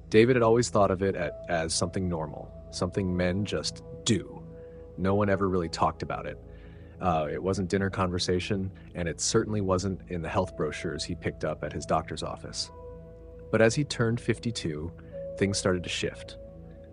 David had always thought of it as something normal, something men just do. No one ever really talked about it. It wasn't dinner conversation, and it certainly wasn't in the health brochures he picked up at his doctor's office. But as he turned 52, things started to shift.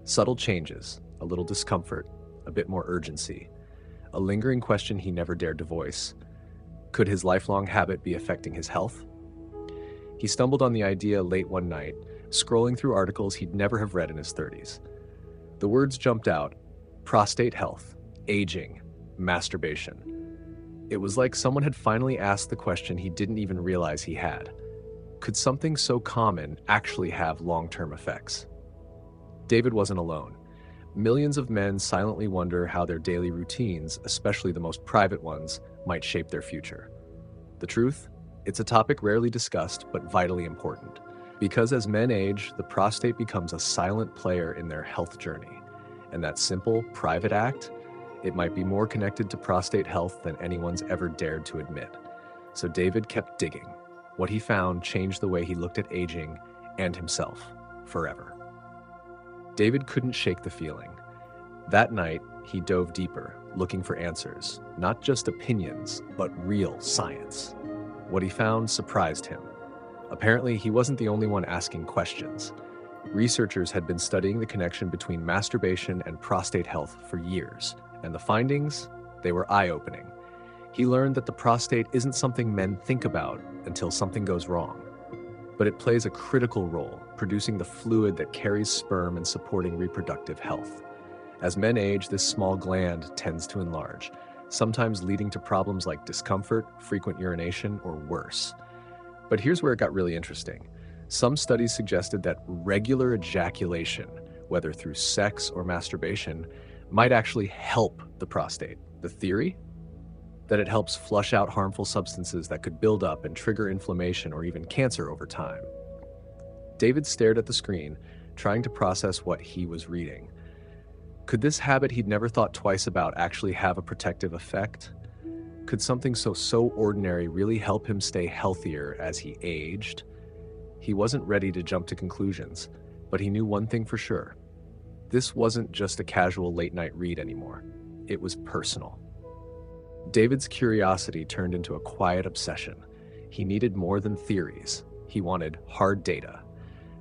Subtle changes, a little discomfort, a bit more urgency, a lingering question he never dared to voice. Could his lifelong habit be affecting his health? He stumbled on the idea late one night, scrolling through articles he'd never have read in his 30s. The words jumped out: prostate health, aging, masturbation. It was like someone had finally asked the question he didn't even realize he had. Could something so common actually have long-term effects? David wasn't alone. Millions of men silently wonder how their daily routines, especially the most private ones, might shape their future. The truth? It's a topic rarely discussed, but vitally important. Because as men age, the prostate becomes a silent player in their health journey. And that simple, private act, it might be more connected to prostate health than anyone's ever dared to admit. So David kept digging. What he found changed the way he looked at aging and himself forever. David couldn't shake the feeling. That night, he dove deeper, looking for answers, not just opinions, but real science. What he found surprised him. Apparently, he wasn't the only one asking questions. Researchers had been studying the connection between masturbation and prostate health for years, and the findings, they were eye-opening. He learned that the prostate isn't something men think about until something goes wrong, but it plays a critical role, producing the fluid that carries sperm and supporting reproductive health. As men age, this small gland tends to enlarge, sometimes leading to problems like discomfort, frequent urination, or worse. But here's where it got really interesting. Some studies suggested that regular ejaculation, whether through sex or masturbation, might actually help the prostate. The theory? That it helps flush out harmful substances that could build up and trigger inflammation or even cancer over time. David stared at the screen, trying to process what he was reading. Could this habit he'd never thought twice about actually have a protective effect? Could something so ordinary really help him stay healthier as he aged? He wasn't ready to jump to conclusions, but he knew one thing for sure. This wasn't just a casual late-night read anymore. It was personal. David's curiosity turned into a quiet obsession. He needed more than theories. He wanted hard data.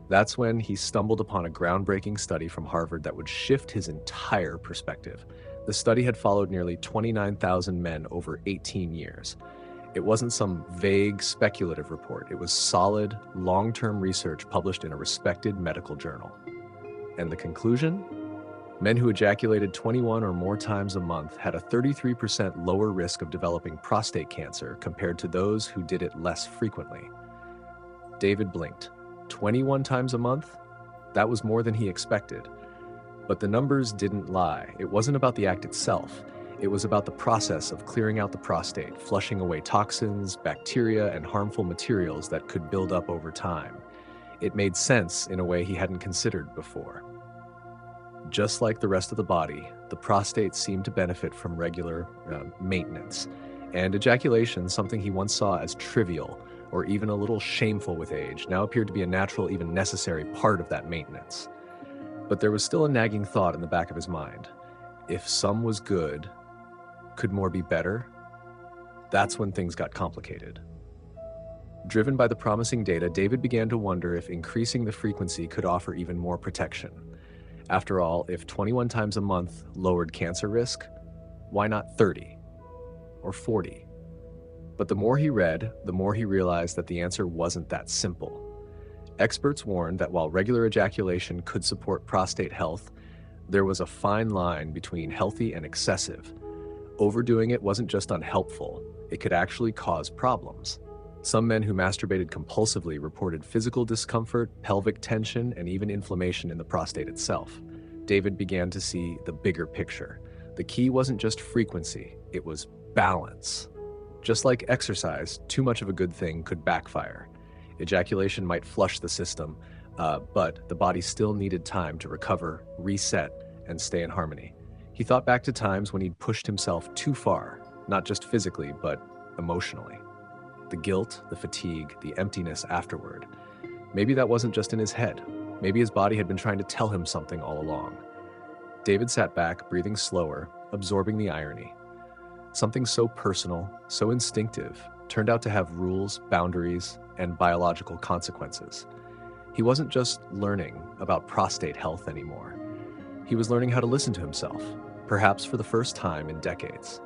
That's when he stumbled upon a groundbreaking study from Harvard that would shift his entire perspective. The study had followed nearly 29,000 men over 18 years. It wasn't some vague, speculative report. It was solid, long-term research published in a respected medical journal. And the conclusion? Men who ejaculated 21 or more times a month had a 33% lower risk of developing prostate cancer compared to those who did it less frequently. David blinked. 21 times a month? That was more than he expected. But the numbers didn't lie. It wasn't about the act itself. It was about the process of clearing out the prostate, flushing away toxins, bacteria, and harmful materials that could build up over time. It made sense in a way he hadn't considered before. Just like the rest of the body, the prostate seemed to benefit from regular maintenance. And ejaculation, something he once saw as trivial or even a little shameful with age, now appeared to be a natural, even necessary part of that maintenance. But there was still a nagging thought in the back of his mind. If some was good, could more be better? That's when things got complicated. Driven by the promising data, David began to wonder if increasing the frequency could offer even more protection. After all, if 21 times a month lowered cancer risk, why not 30 or 40? But the more he read, the more he realized that the answer wasn't that simple. Experts warned that while regular ejaculation could support prostate health, there was a fine line between healthy and excessive. Overdoing it wasn't just unhelpful, it could actually cause problems. Some men who masturbated compulsively reported physical discomfort, pelvic tension, and even inflammation in the prostate itself. David began to see the bigger picture. The key wasn't just frequency, it was balance. Just like exercise, too much of a good thing could backfire. Ejaculation might flush the system, but the body still needed time to recover, reset, and stay in harmony. He thought back to times when he'd pushed himself too far, not just physically, but emotionally. The guilt, the fatigue, the emptiness afterward. Maybe that wasn't just in his head. Maybe his body had been trying to tell him something all along. David sat back, breathing slower, absorbing the irony. Something so personal, so instinctive, turned out to have rules, boundaries, and biological consequences. He wasn't just learning about prostate health anymore. He was learning how to listen to himself, perhaps for the first time in decades.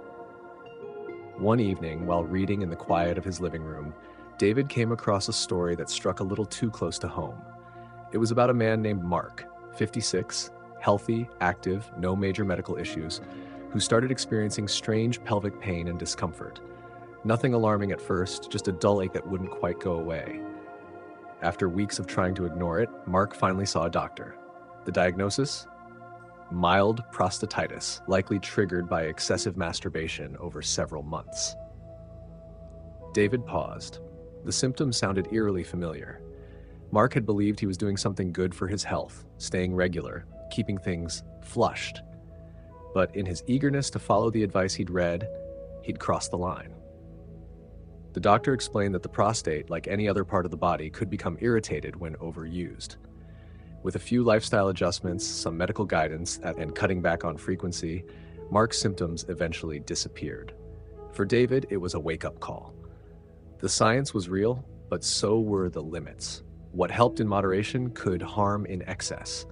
One evening, while reading in the quiet of his living room, David came across a story that struck a little too close to home. It was about a man named Mark, 56, healthy, active, no major medical issues, who started experiencing strange pelvic pain and discomfort. Nothing alarming at first, just a dull ache that wouldn't quite go away. After weeks of trying to ignore it, Mark finally saw a doctor. The diagnosis? Mild prostatitis, likely triggered by excessive masturbation over several months. David paused. The symptoms sounded eerily familiar. Mark had believed he was doing something good for his health, staying regular, keeping things flushed. But in his eagerness to follow the advice he'd read, he'd crossed the line. The doctor explained that the prostate, like any other part of the body, could become irritated when overused. With a few lifestyle adjustments, some medical guidance, and cutting back on frequency, Mark's symptoms eventually disappeared. For David, it was a wake-up call. The science was real, but so were the limits. What helped in moderation could harm in excess.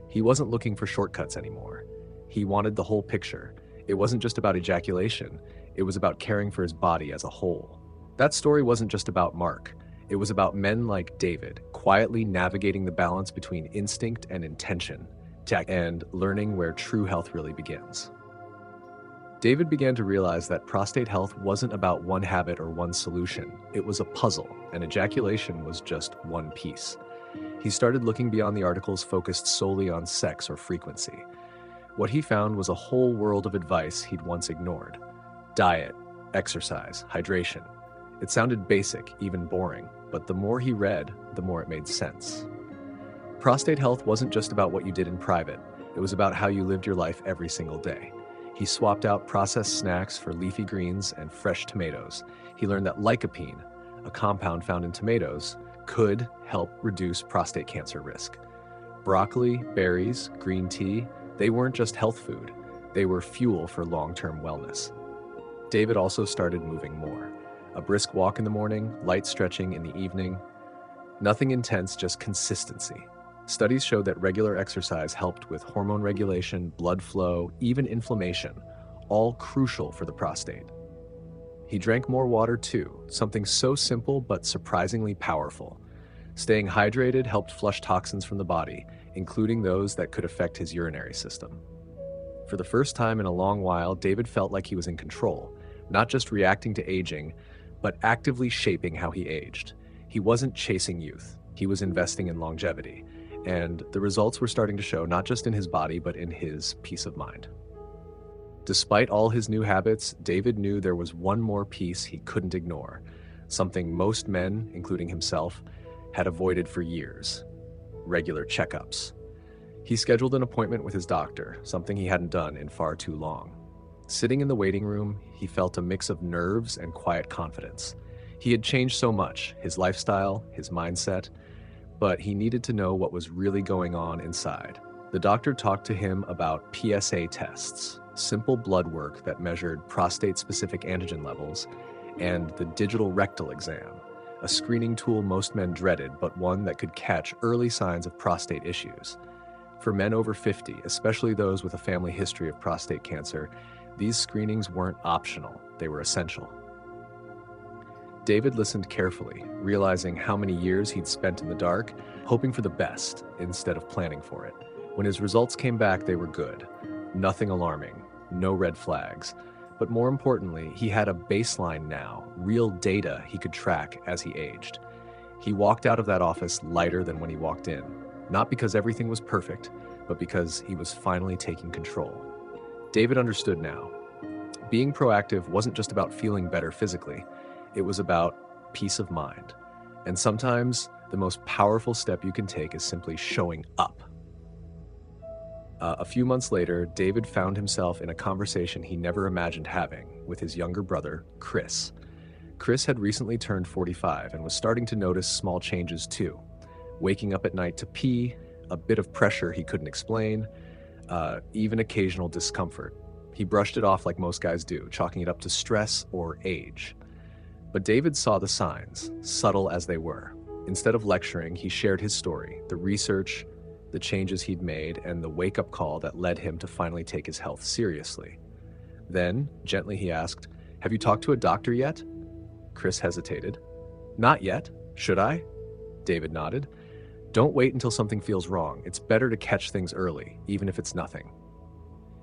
He wasn't looking for shortcuts anymore. He wanted the whole picture. It wasn't just about ejaculation. It was about caring for his body as a whole. That story wasn't just about Mark. It was about men like David, quietly navigating the balance between instinct and intention, and learning where true health really begins. David began to realize that prostate health wasn't about one habit or one solution. It was a puzzle, and ejaculation was just one piece. He started looking beyond the articles focused solely on sex or frequency. What he found was a whole world of advice he'd once ignored. Diet, exercise, hydration. It sounded basic, even boring, but the more he read, the more it made sense. Prostate health wasn't just about what you did in private. It was about how you lived your life every single day. He swapped out processed snacks for leafy greens and fresh tomatoes. He learned that lycopene, a compound found in tomatoes, could help reduce prostate cancer risk. Broccoli, berries, green tea, they weren't just health food. They were fuel for long-term wellness. David also started moving more. A brisk walk in the morning, light stretching in the evening. Nothing intense, just consistency. Studies showed that regular exercise helped with hormone regulation, blood flow, even inflammation, all crucial for the prostate. He drank more water too, something so simple but surprisingly powerful. Staying hydrated helped flush toxins from the body, including those that could affect his urinary system. For the first time in a long while, David felt like he was in control, not just reacting to aging, but actively shaping how he aged. He wasn't chasing youth, he was investing in longevity, and the results were starting to show not just in his body, but in his peace of mind. Despite all his new habits, David knew there was one more piece he couldn't ignore, something most men, including himself, had avoided for years: regular checkups. He scheduled an appointment with his doctor, something he hadn't done in far too long. Sitting in the waiting room, he felt a mix of nerves and quiet confidence. He had changed so much, his lifestyle, his mindset, but he needed to know what was really going on inside. The doctor talked to him about PSA tests, simple blood work that measured prostate-specific antigen levels, and the digital rectal exam, a screening tool most men dreaded, but one that could catch early signs of prostate issues. For men over 50, especially those with a family history of prostate cancer, these screenings weren't optional, they were essential. David listened carefully, realizing how many years he'd spent in the dark, hoping for the best instead of planning for it. When his results came back, they were good. Nothing alarming, no red flags. But more importantly, he had a baseline now, real data he could track as he aged. He walked out of that office lighter than when he walked in, not because everything was perfect, but because he was finally taking control. David understood now. Being proactive wasn't just about feeling better physically, it was about peace of mind. And sometimes the most powerful step you can take is simply showing up. A few months later, David found himself in a conversation he never imagined having with his younger brother, Chris. Chris had recently turned 45 and was starting to notice small changes too. Waking up at night to pee, a bit of pressure he couldn't explain, even occasional discomfort. He brushed it off like most guys do, chalking it up to stress or age. But David saw the signs, subtle as they were. Instead of lecturing, he shared his story, the research, the changes he'd made, and the wake-up call that led him to finally take his health seriously. Then, gently he asked, "Have you talked to a doctor yet?" Chris hesitated. "Not yet. Should I?" David nodded. "Don't wait until something feels wrong. It's better to catch things early, even if it's nothing."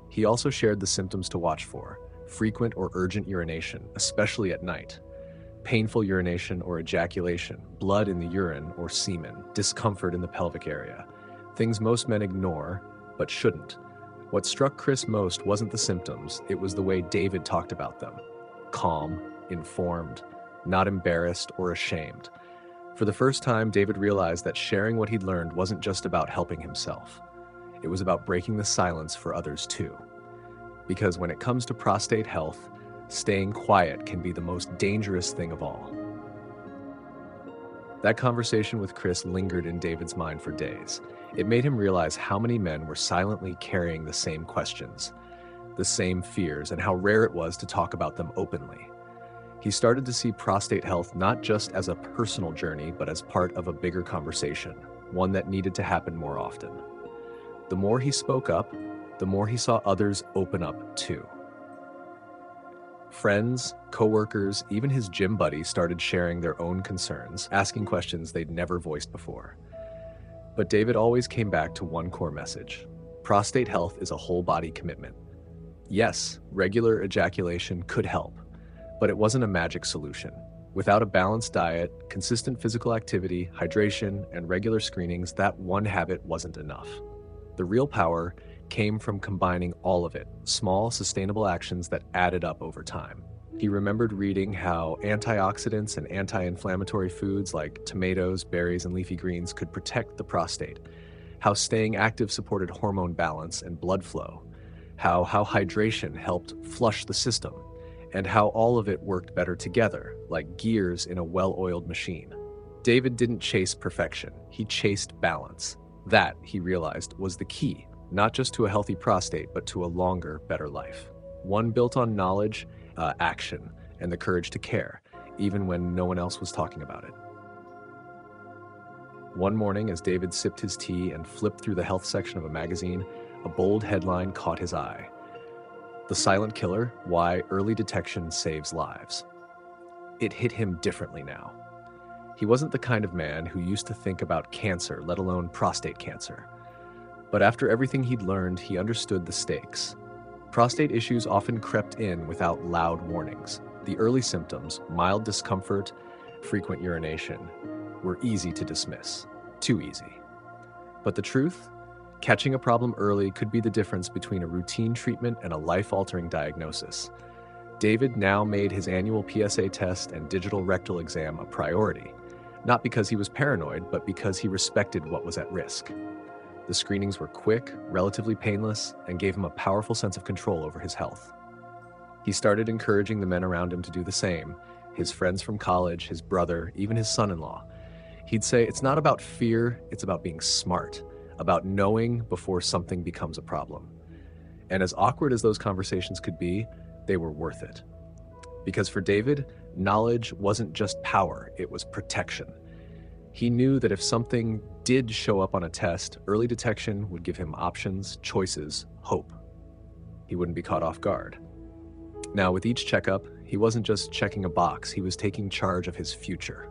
He also shared the symptoms to watch for: frequent or urgent urination, especially at night; painful urination or ejaculation, blood in the urine or semen, discomfort in the pelvic area. Things most men ignore, but shouldn't. What struck Chris most wasn't the symptoms, it was the way David talked about them. Calm, informed, not embarrassed or ashamed. For the first time, David realized that sharing what he'd learned wasn't just about helping himself. It was about breaking the silence for others too. Because when it comes to prostate health, staying quiet can be the most dangerous thing of all. That conversation with Chris lingered in David's mind for days. It made him realize how many men were silently carrying the same questions, the same fears, and how rare it was to talk about them openly. He started to see prostate health not just as a personal journey, but as part of a bigger conversation, one that needed to happen more often. The more he spoke up, the more he saw others open up too. Friends, coworkers, even his gym buddies started sharing their own concerns, asking questions they'd never voiced before. But David always came back to one core message: prostate health is a whole-body commitment. Yes, regular ejaculation could help, but it wasn't a magic solution. Without a balanced diet, consistent physical activity, hydration, and regular screenings, that one habit wasn't enough. The real power came from combining all of it, small, sustainable actions that added up over time. He remembered reading how antioxidants and anti-inflammatory foods like tomatoes, berries, and leafy greens could protect the prostate, how staying active supported hormone balance and blood flow, how hydration helped flush the system, and how all of it worked better together, like gears in a well-oiled machine. David didn't chase perfection, he chased balance. That, he realized, was the key, not just to a healthy prostate, but to a longer, better life. One built on knowledge, action, and the courage to care, even when no one else was talking about it. One morning, as David sipped his tea and flipped through the health section of a magazine, a bold headline caught his eye. "The Silent Killer: Why Early Detection Saves Lives." It hit him differently now. He wasn't the kind of man who used to think about cancer, let alone prostate cancer. But after everything he'd learned, he understood the stakes. Prostate issues often crept in without loud warnings. The early symptoms, mild discomfort, frequent urination, were easy to dismiss. Too easy. But the truth? Catching a problem early could be the difference between a routine treatment and a life-altering diagnosis. David now made his annual PSA test and digital rectal exam a priority, not because he was paranoid, but because he respected what was at risk. The screenings were quick, relatively painless, and gave him a powerful sense of control over his health. He started encouraging the men around him to do the same, his friends from college, his brother, even his son-in-law. He'd say, "It's not about fear, it's about being smart, about knowing before something becomes a problem." And as awkward as those conversations could be, they were worth it. Because for David, knowledge wasn't just power, it was protection. He knew that if something did show up on a test, early detection would give him options, choices, hope. He wouldn't be caught off guard. Now, with each checkup, he wasn't just checking a box, he was taking charge of his future.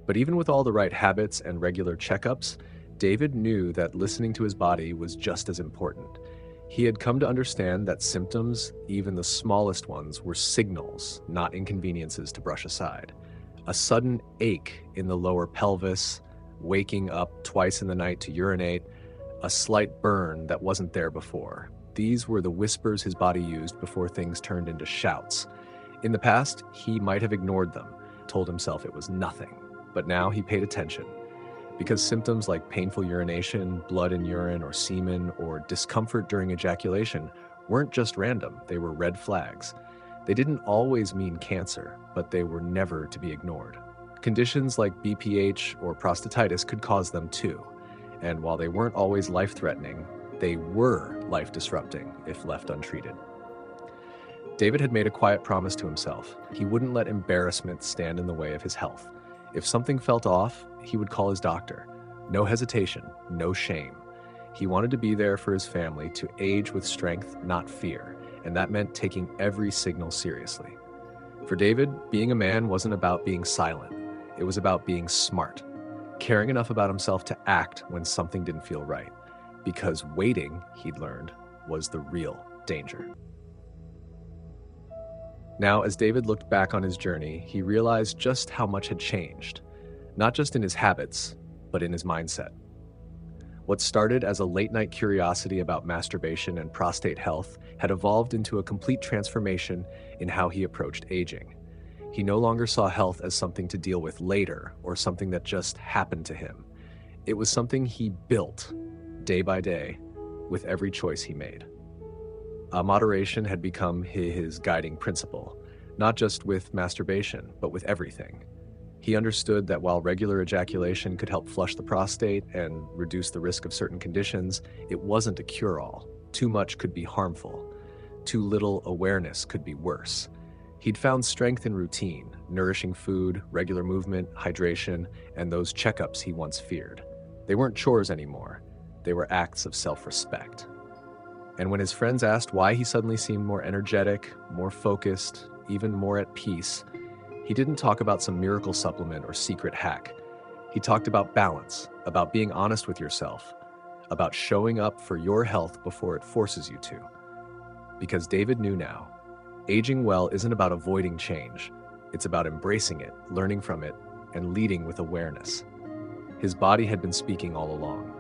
But even with all the right habits and regular checkups, David knew that listening to his body was just as important. He had come to understand that symptoms, even the smallest ones, were signals, not inconveniences to brush aside. A sudden ache in the lower pelvis, waking up twice in the night to urinate, a slight burn that wasn't there before. These were the whispers his body used before things turned into shouts. In the past, he might have ignored them, told himself it was nothing. But now he paid attention. Because symptoms like painful urination, blood in urine or semen, or discomfort during ejaculation weren't just random, they were red flags. They didn't always mean cancer, but they were never to be ignored. Conditions like BPH or prostatitis could cause them too, and while they weren't always life-threatening, they were life-disrupting if left untreated. David had made a quiet promise to himself. He wouldn't let embarrassment stand in the way of his health. If something felt off, he would call his doctor. No hesitation, no shame. He wanted to be there for his family, to age with strength, not fear, and that meant taking every signal seriously. For David, being a man wasn't about being silent. It was about being smart, caring enough about himself to act when something didn't feel right, because waiting, he'd learned, was the real danger. Now, as David looked back on his journey, he realized just how much had changed, not just in his habits, but in his mindset. What started as a late-night curiosity about masturbation and prostate health had evolved into a complete transformation in how he approached aging. He no longer saw health as something to deal with later or something that just happened to him. It was something he built, day by day, with every choice he made. Moderation had become his guiding principle, not just with masturbation, but with everything. He understood that while regular ejaculation could help flush the prostate and reduce the risk of certain conditions, it wasn't a cure-all. Too much could be harmful. Too little awareness could be worse. He'd found strength in routine, nourishing food, regular movement, hydration, and those checkups he once feared. They weren't chores anymore. They were acts of self-respect. And when his friends asked why he suddenly seemed more energetic, more focused, even more at peace, he didn't talk about some miracle supplement or secret hack. He talked about balance, about being honest with yourself, about showing up for your health before it forces you to. Because David knew now, aging well isn't about avoiding change. It's about embracing it, learning from it, and leading with awareness. His body had been speaking all along.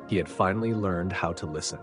He had finally learned how to listen.